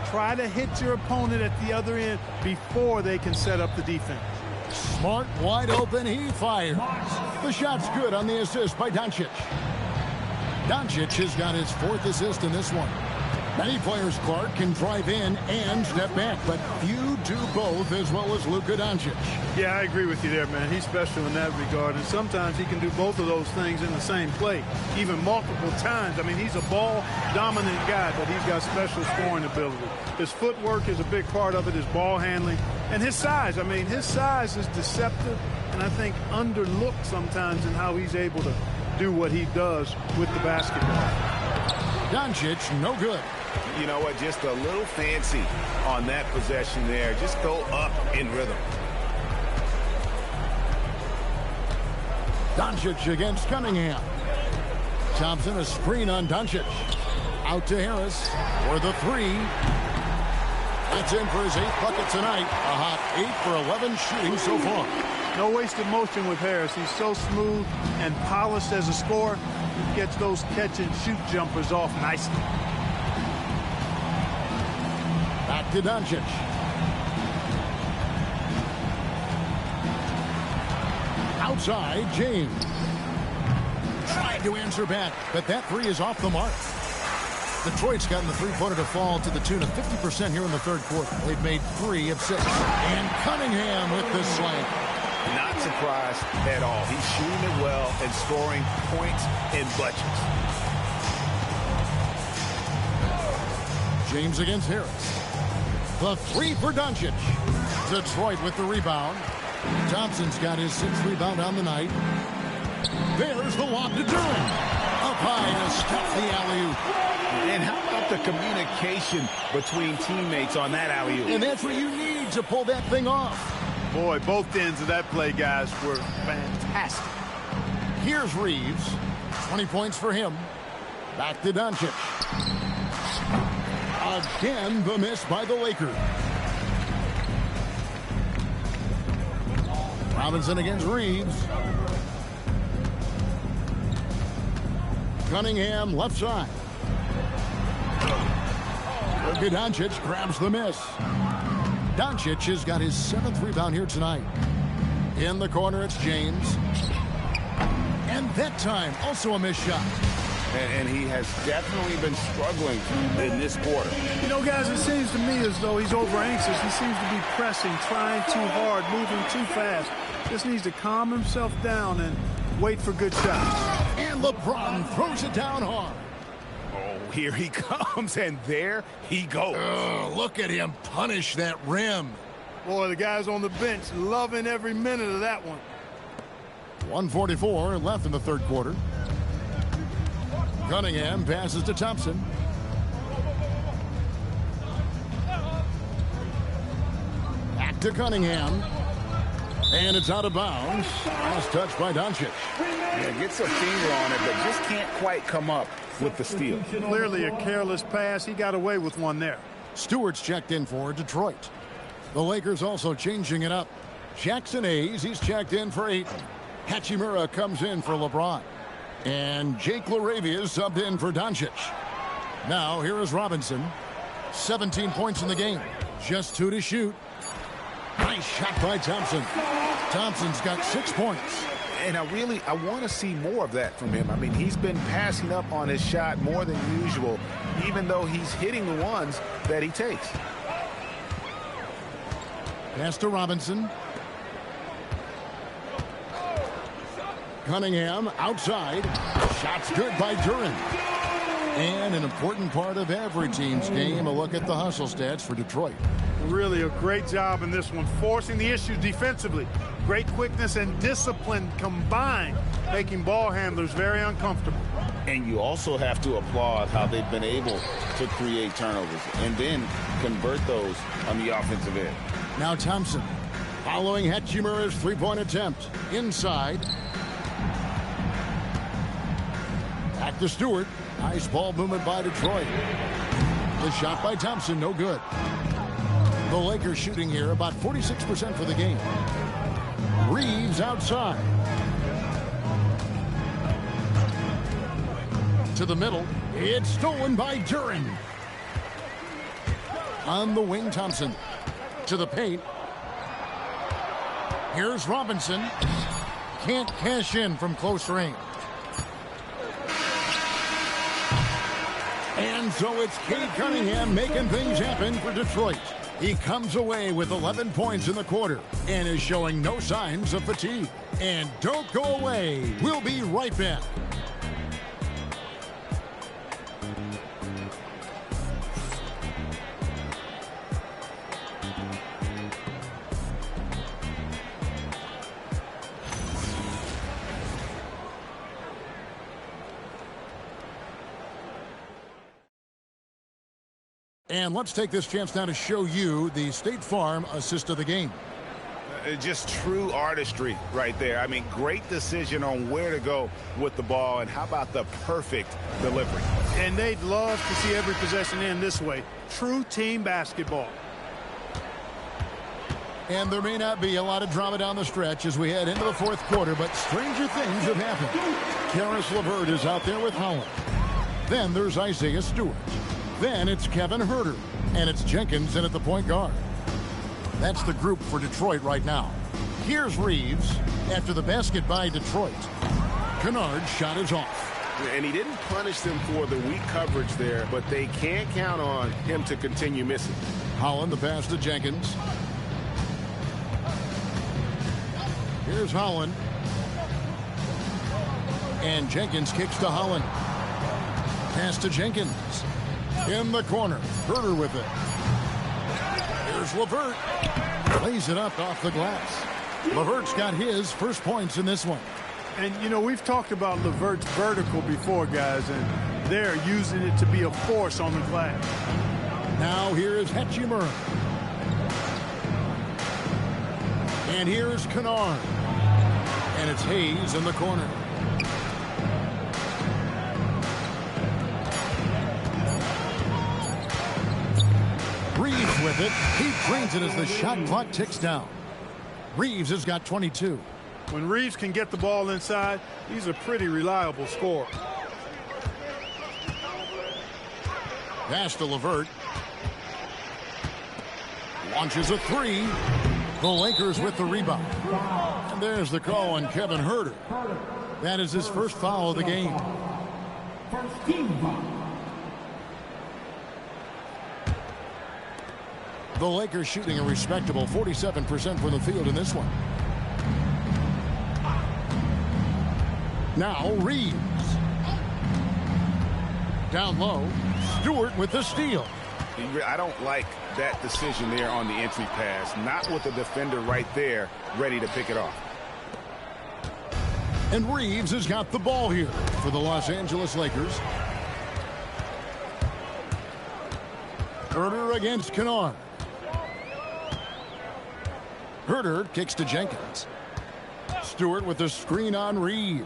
Try to hit your opponent at the other end before they can set up the defense. Smart wide open. He fires. The shot's good on the assist by Doncic. Doncic has got his 4th assist in this one. Many players, Clark, can drive in and step back, but few do both as well as Luka Doncic. Yeah, I agree with you there, man. He's special in that regard, and sometimes he can do both of those things in the same play, even multiple times. I mean, he's a ball-dominant guy, but he's got special scoring ability. His footwork is a big part of it, his ball handling, and his size. I mean, his size is deceptive, and I think underlooked sometimes in how he's able to do what he does with the basketball. Doncic, no good. You know what? Just a little fancy on that possession there. Just go up in rhythm. Doncic against Cunningham. Thompson, a screen on Doncic. Out to Harris for the 3. That's in for his 8th bucket tonight. A hot 8 for 11 shooting so far. No wasted motion with Harris. He's so smooth and polished as a scorer. He gets those catch-and-shoot jumpers off nicely. Back to Doncic. Outside, James. Trying to answer back, but that 3 is off the mark. Detroit's gotten the three-pointer to fall to the tune of 50% here in the 3rd quarter. They've made 3 of 6. And Cunningham with the slam. Not surprised at all. He's shooting it well and scoring points in bunches. James against Harris. The 3 for Doncic. Detroit with the rebound. Thompson's got his 6th rebound on the night. There's the lob to During. Up high to stop the alley-oop. And how about the communication between teammates on that alley-oop? And that's what you need to pull that thing off. Boy, both ends of that play, guys, were fantastic. Here's Reeves. 20 points for him. Back to Doncic. Again, the miss by the Lakers. Robinson against Reeves. Cunningham left side. Luka Doncic grabs the miss. Doncic has got his 7th rebound here tonight. In the corner, it's James. And that time, also a missed shot. And he has definitely been struggling in this quarter. You know, guys, it seems to me as though he's over anxious. He seems to be pressing, trying too hard, moving too fast. Just needs to calm himself down and wait for good shots. And LeBron throws it down hard. Oh, here he comes, and there he goes. Look at him punish that rim. Boy, the guys on the bench loving every minute of that one. 1:44 left in the third quarter. Cunningham passes to Thompson. Back to Cunningham. And it's out of bounds. Last touch by Doncic. Yeah, gets a finger on it, but just can't quite come up with the steal. Clearly a careless pass. He got away with one there. Stewart's checked in for Detroit. The Lakers also changing it up. Jackson Hayes, he's checked in for Ayton. Hachimura comes in for LeBron. And Jake LaRavia is subbed in for Doncic. Now here is Robinson. 17 points in the game. Just 2 to shoot. Nice shot by Thompson. Thompson's got 6 points. And I want to see more of that from him. I mean, he's been passing up on his shot more than usual, even though he's hitting the ones that he takes. Pass to Robinson. Cunningham outside. Shots good by Duren. And an important part of every team's game, a look at the hustle stats for Detroit. Really a great job in this one, forcing the issues defensively. Great quickness and discipline combined, making ball handlers very uncomfortable. And you also have to applaud how they've been able to create turnovers and then convert those on the offensive end. Now Thompson following Hachimura's three-point attempt. Inside. Back to Stewart. Nice ball movement by Detroit. The shot by Thompson, no good. The Lakers shooting here about 46% for the game. Reeves outside. To the middle. It's stolen by Duren. On the wing, Thompson. To the paint. Here's Robinson. Can't cash in from close range. And so it's Cade Cunningham making things happen for Detroit. He comes away with 11 points in the quarter and is showing no signs of fatigue. And don't go away. We'll be right back. And let's take this chance now to show you the State Farm assist of the game. Just true artistry right there. I mean, great decision on where to go with the ball, and how about the perfect delivery. And they'd love to see every possession end this way. True team basketball. And there may not be a lot of drama down the stretch as we head into the fourth quarter, but stranger things have happened. Karis LeVert is out there with Holland. Then there's Isaiah Stewart. Then it's Kevin Huerter, and it's Jenkins in at the point guard. That's the group for Detroit right now. Here's Reeves after the basket by Detroit. Kennard's shot is off. And he didn't punish them for the weak coverage there, but they can't count on him to continue missing. Holland, the pass to Jenkins. Here's Holland. And Jenkins kicks to Holland. Pass to Jenkins. In the corner. Huerter with it. Here's LeVert. Lays it up off the glass. LeVert's got his first points in this one. And, you know, we've talked about LeVert's vertical before, guys, and they're using it to be a force on the glass. Now here is Hachimura. And here's Kennard. And it's Hayes in the corner. Reeves with it. He drains it as the shot clock ticks down. Reeves has got 22. When Reeves can get the ball inside, he's a pretty reliable scorer. Pass to LeVert. Launches a three. The Lakers with the rebound. And there's the call on Kevin Huerter. That is his first foul of the game. First team foul. The Lakers shooting a respectable 47% from the field in this one. Now Reeves. Down low. Stewart with the steal. I don't like that decision there on the entry pass. Not with the defender right there ready to pick it off. And Reeves has got the ball here for the Los Angeles Lakers. Huerter against Kennard. Huerter kicks to Jenkins. Stewart with the screen on Reeves.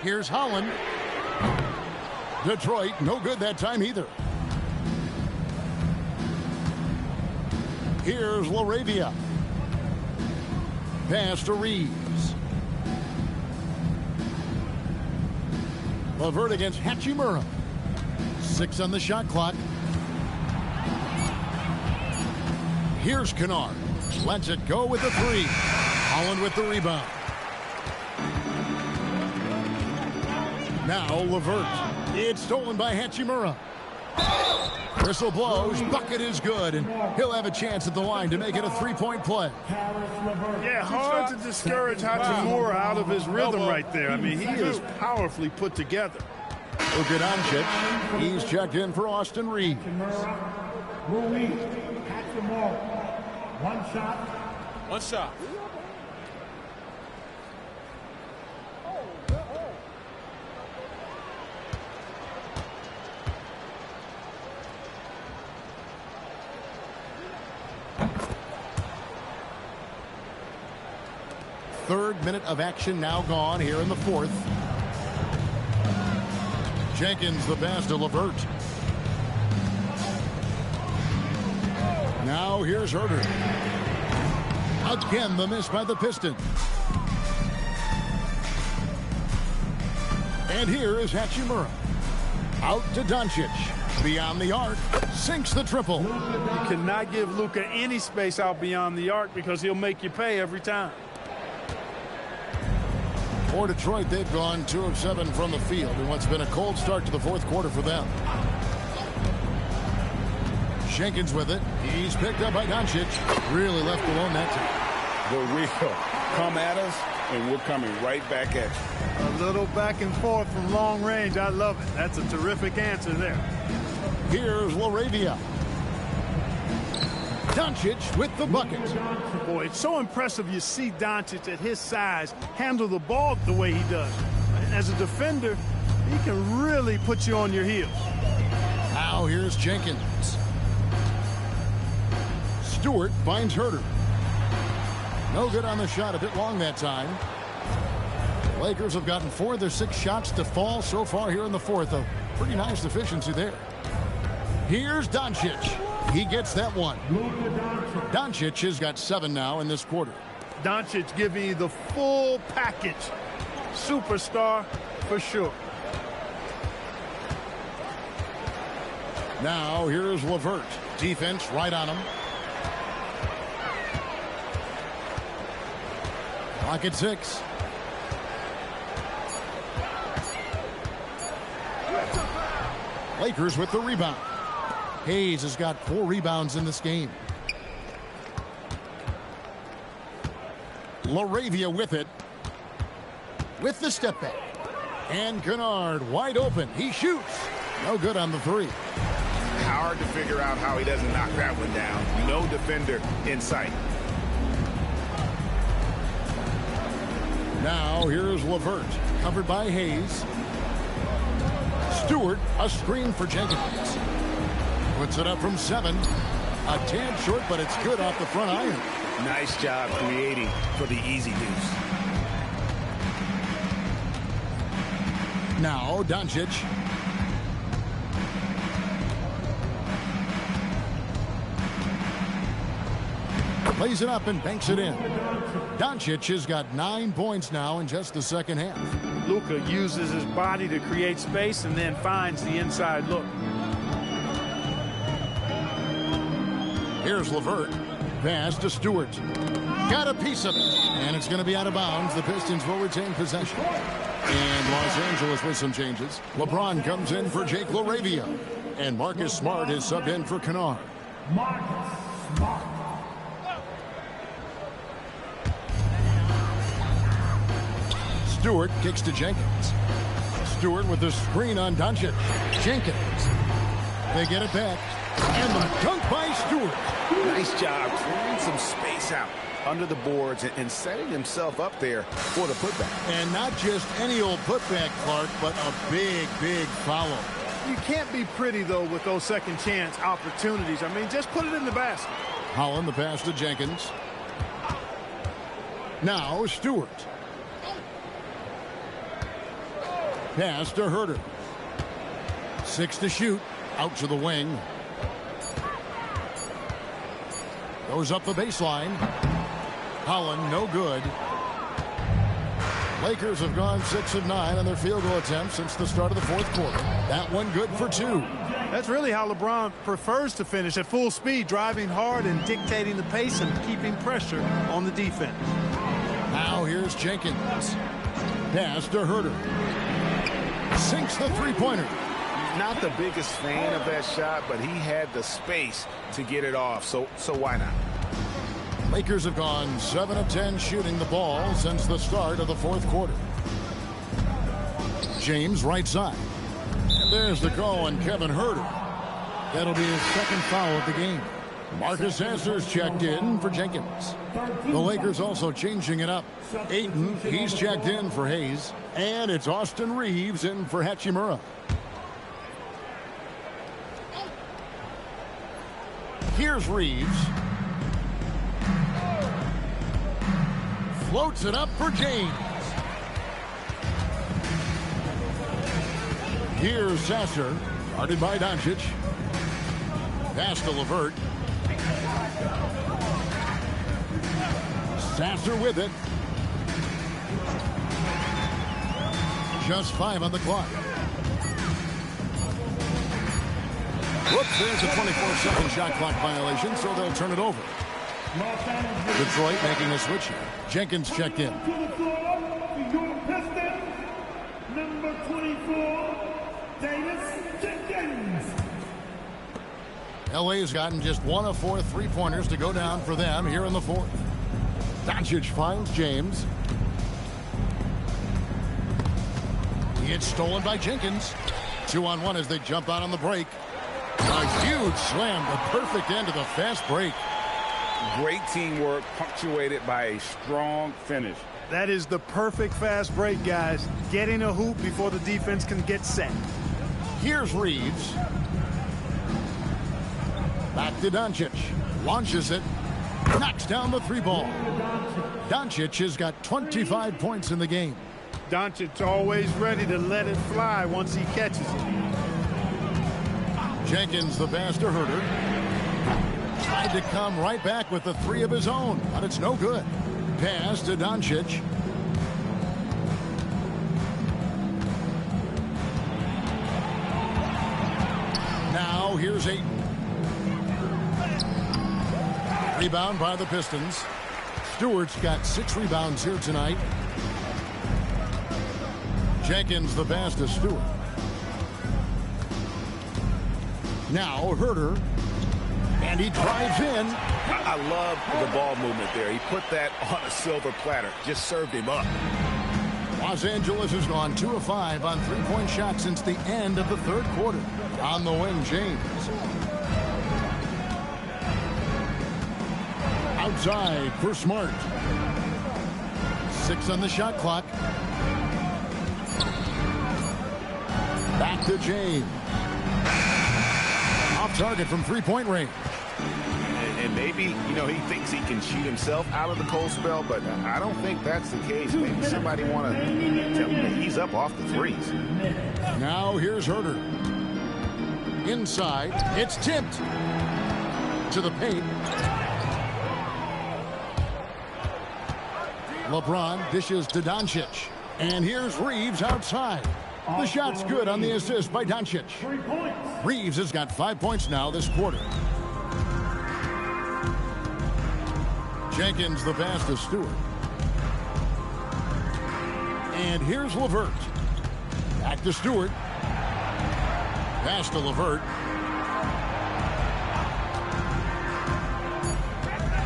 Here's Holland. Detroit, no good that time either. Here's LaRavia. Pass to Reeves. LeVert against Hachimura. 6 on the shot clock. Here's Kennard. Lets it go with the three. Holland with the rebound. Now LeVert. It's stolen by Hachimura. Whistle blows. Bucket is good, and he'll have a chance at the line to make it a three-point play. Yeah, hard to discourage Hachimura out of his rhythm right there. I mean, he is powerfully put together. Luka Doncic. He's checked in for Austin Reeves. Ruiz. Hachimura. One shot. One shot. Third minute of action now gone here in the fourth. Jenkins the pass to LeVert. Now here's Huerter. Again the miss by the Pistons. And here is Hachimura. Out to Doncic. Beyond the arc. Sinks the triple. You cannot give Luka any space out beyond the arc because he'll make you pay every time. For Detroit, they've gone 2 of 7 from the field in what's been a cold start to the fourth quarter for them. Jenkins with it. He's picked up by Doncic. Really left alone that time. The real. Come at us, and we're coming right back at you. A little back and forth from long range. I love it. That's a terrific answer there. Here's LaRavia. Doncic with the bucket. Boy, it's so impressive you see Doncic at his size handle the ball the way he does. As a defender, he can really put you on your heels. Now here's Jenkins. Stewart finds Huerter. No good on the shot, a bit long that time. Lakers have gotten 4 of their 6 shots to fall so far here in the fourth. A pretty nice efficiency there. Here's Doncic. He gets that one. Doncic has got 7 now in this quarter. Doncic giving you the full package. Superstar for sure. Now here's LeVert. Defense right on him. Clock at 6. Lakers with the rebound. Hayes has got 4 rebounds in this game. LaRavia with it. With the step back. And Kennard wide open. He shoots. No good on the 3. Hard to figure out how he doesn't knock that one down. No defender in sight. Now here's LeVert. Covered by Hayes. Stewart, a screen for Jenkins. Puts it up from 7. A tad short, but it's good off the front iron. Nice job creating for the easy deuce. Now Doncic. Plays it up and banks it in. Doncic has got 9 points now in just the second half. Luka uses his body to create space and then finds the inside look. Here's LeVert. Pass to Stewart. Got a piece of it. And it's going to be out of bounds. The Pistons will retain possession. And Los Angeles with some changes. LeBron comes in for Jake LaRavia. And Marcus Smart is subbed in for Kennard. Marcus Smart. Stewart kicks to Jenkins. Stewart with the screen on Doncic. Jenkins. They get it back. And the dunk by Stewart. Nice job clearing some space out under the boards and setting himself up there for the putback. And not just any old putback, Clark, but a big, big follow. You can't be pretty, though, with those second chance opportunities. I mean, just put it in the basket. Holland, the pass to Jenkins. Now Stewart. Pass to Herter. 6 to shoot. Out to the wing. Goes up the baseline. Holland, no good. Lakers have gone 6 of 9 on their field goal attempts since the start of the fourth quarter. That one good for 2. That's really how LeBron prefers to finish, at full speed, driving hard and dictating the pace and keeping pressure on the defense. Now here's Jenkins. Pass to Herter. Sinks the three-pointer. Not the biggest fan of that shot, but he had the space to get it off, so why not? Lakers have gone 7 of 10 shooting the ball since the start of the fourth quarter. James right side. And there's the call on Kevin Herter. That'll be his second foul of the game. Marcus Sasser's checked in for Jenkins. The Lakers also changing it up. Ayton, he's checked in for Hayes. And it's Austin Reeves in for Hachimura. Here's Reeves. Floats it up for James. Here's Sasser, guarded by Doncic. Pass to LeVert. Sasser with it. Just 5 on the clock. Whoops, there's a 24-second shot clock violation, so they'll turn it over. Detroit making a switch here. Jenkins checked in. To the floor for your Pistons, number 24, Davis Jenkins. LA's gotten just 1 of 4 three-pointers to go down for them here in the fourth. Doncic finds James. It's stolen by Jenkins. 2-on-1 as they jump out on the break. A huge slam, the perfect end of the fast break. Great teamwork punctuated by a strong finish. That is the perfect fast break, guys. Getting a hoop before the defense can get set. Here's Reeves. Back to Doncic. Launches it. Knocks down the 3-ball. Doncic has got 25 points in the game. Doncic always ready to let it fly once he catches it. Jenkins the pass to Herter. Tried to come right back with the 3 of his own, but it's no good. Pass to Doncic. Now here's Ayton. Rebound by the Pistons. Stewart's got 6 rebounds here tonight. Jenkins the pass to Stewart. Now Herter. And he drives in. I love the ball movement there. He put that on a silver platter. Just served him up. Los Angeles has gone 2 of 5 on three-point shots since the end of the third quarter. On the wing, James. Outside for Smart. 6 on the shot clock. Back to James. Off target from three-point range. And maybe, he thinks he can shoot himself out of the cold spell, but I don't think that's the case. Maybe somebody want to tell him that he's up off the threes. Now here's Herter. Inside. It's tipped to the paint. LeBron dishes to Doncic. And here's Reeves outside. The shot's good on the assist by Doncic. Reeves has got 5 points now this quarter. Jenkins the pass to Stewart. And here's LeVert. Back to Stewart. Pass to LeVert.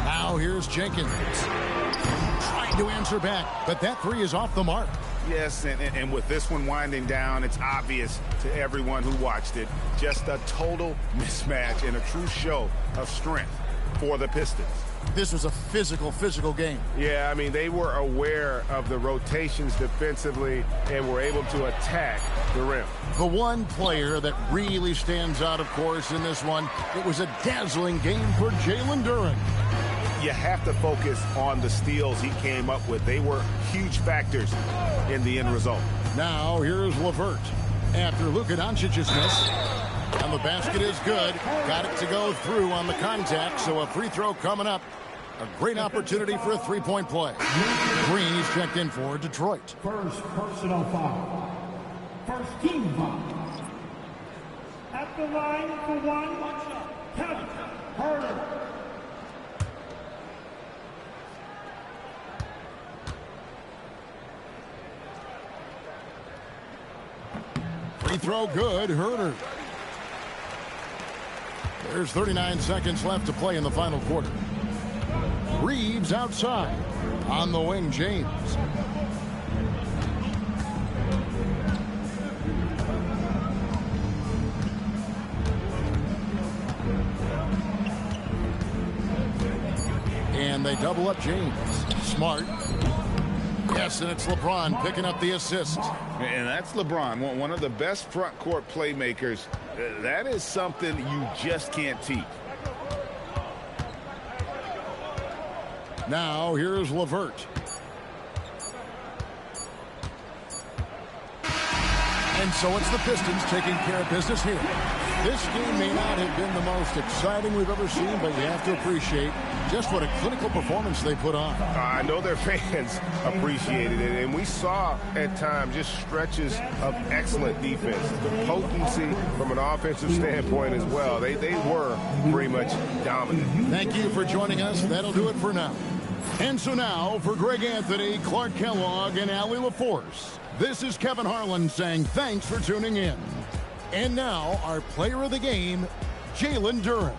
Now here's Jenkins. Trying to answer back, but that three is off the mark. Yes, and with this one winding down, it's obvious to everyone who watched it. Just a total mismatch and a true show of strength for the Pistons. This was a physical game. Yeah, I mean, they were aware of the rotations defensively and were able to attack the rim. The one player that really stands out, of course, in this one, it was a dazzling game for Jalen Duren. You have to focus on the steals he came up with. They were huge factors in the end result. Now here's LeVert after Luka Doncic's miss. And the basket is good. Got it to go through on the contact, so a free throw coming up. A great opportunity for a three-point play. Green is checked in for Detroit. First personal foul. First team foul. At the line for one, Kevin Herter. Free throw good, Herter. There's 39 seconds left to play in the final quarter. Reeves outside. On the wing, James. And they double up James. Smart. Yes, and it's LeBron picking up the assist. And that's LeBron, one of the best front court playmakers. That is something you just can't teach. Now here's LeVert. And so it's the Pistons taking care of business here. This game may not have been the most exciting we've ever seen, but you have to appreciate just what a clinical performance they put on. I know their fans appreciated it, and we saw at times just stretches of excellent defense. The potency from an offensive standpoint as well. They were pretty much dominant. Thank you for joining us. That'll do it for now. And so now, for Greg Anthony, Clark Kellogg, and Allie LaForce, this is Kevin Harlan saying thanks for tuning in. And now, our player of the game, Jalen Duren.